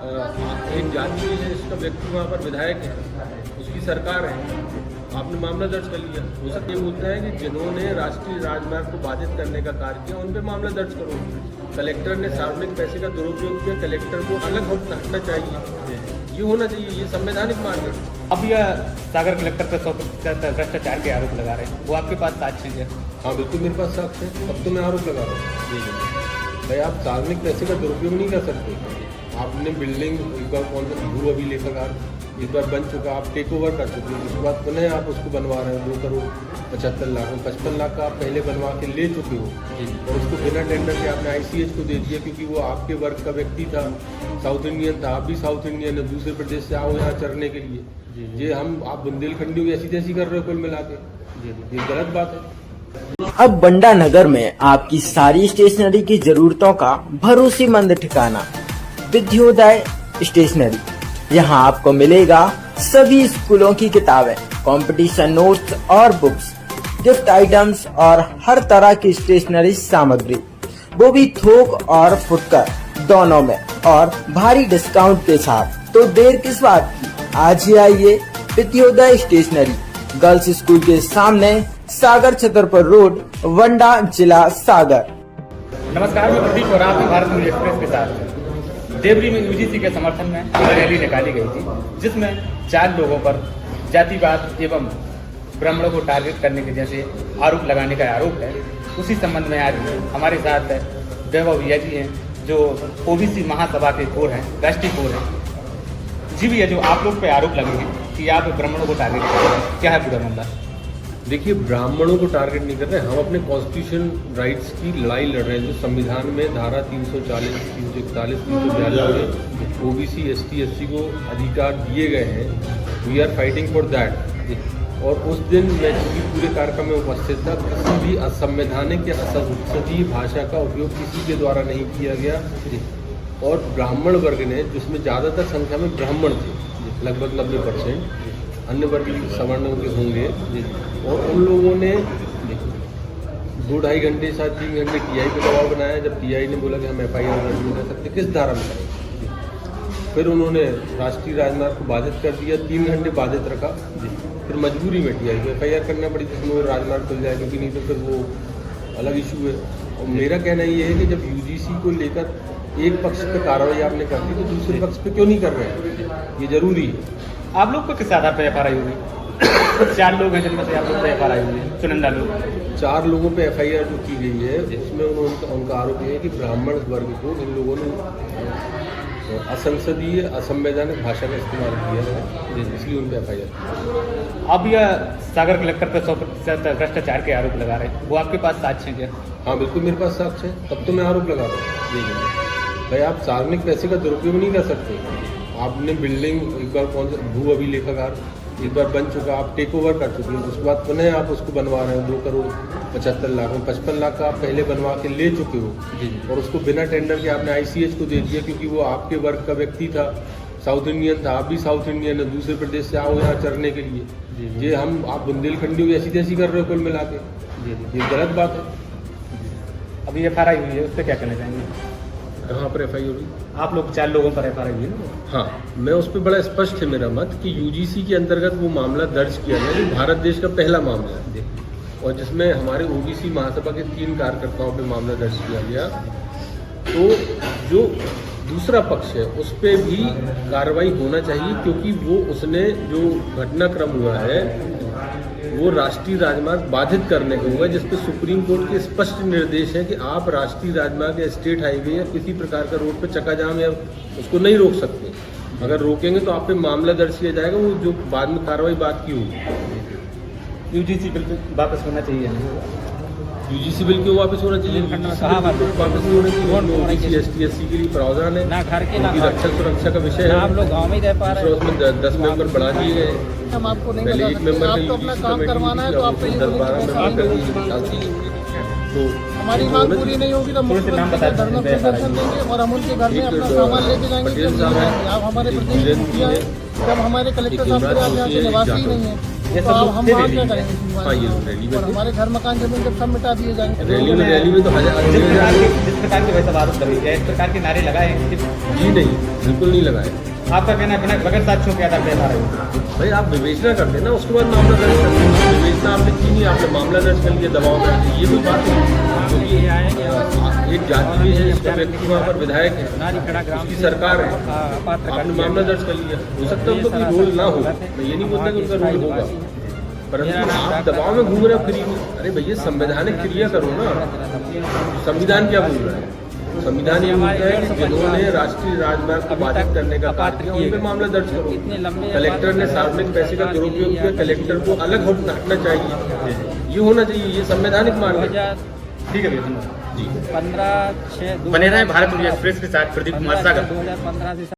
एक जाति है, इसका व्यक्ति वहाँ पर विधायक है, उसकी सरकार है, आपने मामला दर्ज कर लिया। हो सकता ये बोलते हैं कि जिन्होंने राष्ट्रीय राजमार्ग को बाधित करने का कार्य किया उन पर मामला दर्ज करो। कलेक्टर ने सार्वजनिक पैसे का दुरुपयोग किया, कलेक्टर को अलग हटना चाहिए, ये होना चाहिए, ये संवैधानिक मार्ग है। अब यह सागर कलेक्टर पर 100% भ्रष्टाचार के आरोप लगा रहे हैं, वो आपके पास साक्ष्य है? हाँ बिल्कुल, मेरे पास साक्ष्य है, अब तो मैं आरोप लगा रहा हूँ। भाई आप सार्वजनिक पैसे का दुरुपयोग नहीं कर सकते। आपने बिल्डिंग एक बार कौन सा भू अभिलेखागार एक बार बन चुका, आप टेक ओवर कर चुके हैं, उसके बाद पुनः आप उसको बनवा रहे हो 2 करोड़ 75 लाख में 55 लाख का आप पहले बनवा के ले चुके हो, और उसको बिना टेंडर के आपने ICH को दे दिया, क्योंकि वो आपके वर्ग का व्यक्ति था, साउथ इंडियन था, आप भी साउथ इंडियन है, दूसरे प्रदेश से आओ यहाँ चरने के लिए। ये आप बुंदेलखंडी ऐसी तैसी कर रहे हो कुल मिला के, ये गलत बात है। अब बंडा नगर में आपकी सारी स्टेशनरी की जरूरतों का भरोसेमंद ठिकाना विद्योदय स्टेशनरी। यहाँ आपको मिलेगा सभी स्कूलों की किताबें, कंपटीशन नोट्स और बुक्स, गिफ्ट आइटम्स और हर तरह की स्टेशनरी सामग्री, वो भी थोक और फुटकर दोनों में, और भारी डिस्काउंट के साथ। तो देर किस बात की, आज ही आइए विद्योदय स्टेशनरी, गर्ल्स स्कूल के सामने, सागर छतरपुर रोड, वंडा, जिला सागर। नमस्कार, मैं प्रदीप और आप भारत न्यूज एक्सप्रेस के साथ देवरी में UGC के समर्थन में एक रैली निकाली गई थी, जिसमें 4 लोगों पर जातिवाद एवं ब्राह्मणों को टारगेट करने के जैसे आरोप लगाने का आरोप है। उसी संबंध में आज हमारे साथ वैभव भैया जी हैं, जो OBC महासभा के कोर हैं, राष्ट्रीय कोर हैं। जी भैया, जो आप लोग पे आरोप लगे हैं कि आप ब्राह्मणों को टारगेट कर रहे हैं, क्या है पूरा मामला? देखिए, ब्राह्मणों को टारगेट नहीं कर रहे, हम अपने कॉन्स्टिट्यूशन राइट्स की लड़ाई लड़ रहे हैं, जो संविधान में धारा 340, 341, 342 में OBC ST SC को अधिकार दिए गए हैं। We are fighting for that. और उस दिन मैं चूँकि पूरे कार्यक्रम में उपस्थित था, किसी भी असंवैधानिक या असंसदीय भाषा का उपयोग किसी के द्वारा नहीं किया गया। और ब्राह्मण वर्ग ने, जिसमें ज़्यादातर संख्या में ब्राह्मण थे, लगभग 90%, अन्य वर्ग सवर्णों के होंगे, और उन लोगों ने 2-2.5 घंटे, 3 घंटे TI पे दबाव बनाया। जब TI ने बोला कि हम FIR दर्ज नहीं कर सकते, किस धारा में करें, फिर उन्होंने राष्ट्रीय राजमार्ग को बाधित कर दिया, 3 घंटे बाधित रखा, फिर मजबूरी में TI को FIR करना पड़ी, जिसमें वो राजमार्ग खुल जाए, क्योंकि नहीं तो फिर वो अलग इशू है। और मेरा कहना ये है कि जब UGC को लेकर एक पक्ष पे कार्रवाई आपने कर दी, तो दूसरे पक्ष पे क्यों नहीं कर रहे हैं, ये जरूरी है। आप लोग को किस आधार पर FIR हुई? 4 लोग हैं जिनमें से आप लोग पे FIR हुई है, चुनिंदा लोग। 4 लोगों पे FIR जो की गई है, उसमें उनका आरोप ये है कि ब्राह्मण वर्ग को इन लोगों ने असंसदीय, असंवैधानिक भाषा का इस्तेमाल किया है, इसलिए उन पर FIR। अब यह सागर कलेक्टर पर 100% भ्रष्टाचार के आरोप लगा रहे हैं, वो आपके पास साक्ष्य है क्या? हाँ बिल्कुल, मेरे पास साक्ष्य है, तब तो मैं आरोप लगा रहा हूँ। भाई आप सार्वजनिक पैसे का दुरुपयोग नहीं कर सकते। आपने बिल्डिंग एक बार कौन सा भू अभिलेखागार एक बार बन चुका, आप टेक ओवर कर चुके हैं, उसके बाद पुनः आप उसको बनवा रहे हो 2 करोड़ 75 लाख में 55 लाख का आप पहले बनवा के ले चुके हो, और उसको बिना टेंडर के आपने ICH को दे दिया, क्योंकि वो आपके वर्ग का व्यक्ति था, साउथ इंडियन था, आप भी साउथ इंडियन है, दूसरे प्रदेश से आओ यहाँ चरने के लिए। ये आप बुंदेलखंडी ऐसी तैसी कर रहे हो कुल मिला के, ये गलत बात है। अभी FIR हुई है, उस पर क्या कहना चाहेंगे? कहाँ पर FIR हुई? आप लोग 4 लोगों पर FIR हुई है ना? हाँ, मैं उस पर बड़ा स्पष्ट है मेरा मत कि UGC के अंतर्गत वो मामला दर्ज किया गया, जो भारत देश का पहला मामला है, और जिसमें हमारे OBC महासभा के 3 कार्यकर्ताओं पे मामला दर्ज किया गया। तो जो दूसरा पक्ष है उस पर भी कार्रवाई होना चाहिए, क्योंकि वो उसने जो घटनाक्रम हुआ है वो राष्ट्रीय राजमार्ग बाधित करने को हुआ, जिस पर सुप्रीम कोर्ट के स्पष्ट निर्देश है कि आप राष्ट्रीय राजमार्ग या स्टेट हाईवे या किसी प्रकार का रोड पे चक्का जाम या उसको नहीं रोक सकते। अगर रोकेंगे तो आप पे मामला दर्ज किया जाएगा, वो जो बाद में कार्रवाई बात की होगी। UGC बिल वापस होना चाहिए, UGC बिल क्यों वापस होना चाहिए? वापस नहीं होना चाहिए। OBC ST SC के लिए प्रावधान है, उनकी रक्षा सुरक्षा का विषय है। आप लोग गाँव में रह पा रहे हैं, उसमें 10 मेंबर बढ़ा दिए गए। हम आपको नहीं पहले बता 1 सकते, मेंबर आपको अपना काम करवाना है तो आपको 10-12 मेंबर कर तो हमारी मांग पूरी नहीं होगी तो मुख्यमंत्री का धरना प्रदर्शन देंगे, और हम उनके घर में अपना सामान लेके जाएंगे। आप हमारे प्रदेश में जब हमारे कलेक्टर साहब यहाँ के निवासी ही नहीं है, ये तो सब अब लोग हम थे वहाँ रैली क्या में। करेंगे इस बार? हाँ, ये लोग रैली में और थे। हमारे घर मकान जमीन जब सब मिटा दिए जाएंगे। रैली में तो जिस प्रकार के वैसे आरोप लगे या इस प्रकार के नारे लगाए जी नहीं, बिल्कुल नहीं लगाए। आपका कहना है बिना बगैर साक्ष्यों के आधार पर रहे हो। भाई आप विवेचना करते ना, उसके बाद मामला दर्ज करते हैं। विवेचना आपने की नहीं, आपने मामला दर्ज कर लिया दबाव में, ये कोई बात नहीं। क्योंकि एक जाति भी है, इसका व्यक्ति वहाँ पर विधायक है, उसकी सरकार है, आपने मामला दर्ज कर लिया। हो सकता है उनका कोई रोल ना हो, मैं ये नहीं बोलता कि उनका रोल होगा, परंतु आप दबाव में घूम रहे हो फ्री। अरे भैया संवैधानिक क्रिया करो ना। संविधान क्या बोल रहा है? संविधान ये बोलता है कि जिन्होंने राष्ट्रीय राजमार्ग को बाधित करने का कार्य किया उन पे मामला दर्ज करो। कलेक्टर ने सार्वजनिक पैसे का दुरुपयोग किया, कलेक्टर को अलग हटना चाहिए, ये होना चाहिए, ये संवैधानिक मार्ग है। ठीक है भैया, धन्यवाद जी। 15/6 बने रहें भारत एक्सप्रेस के साथ। प्रदीप कुमार सागर। 2015 से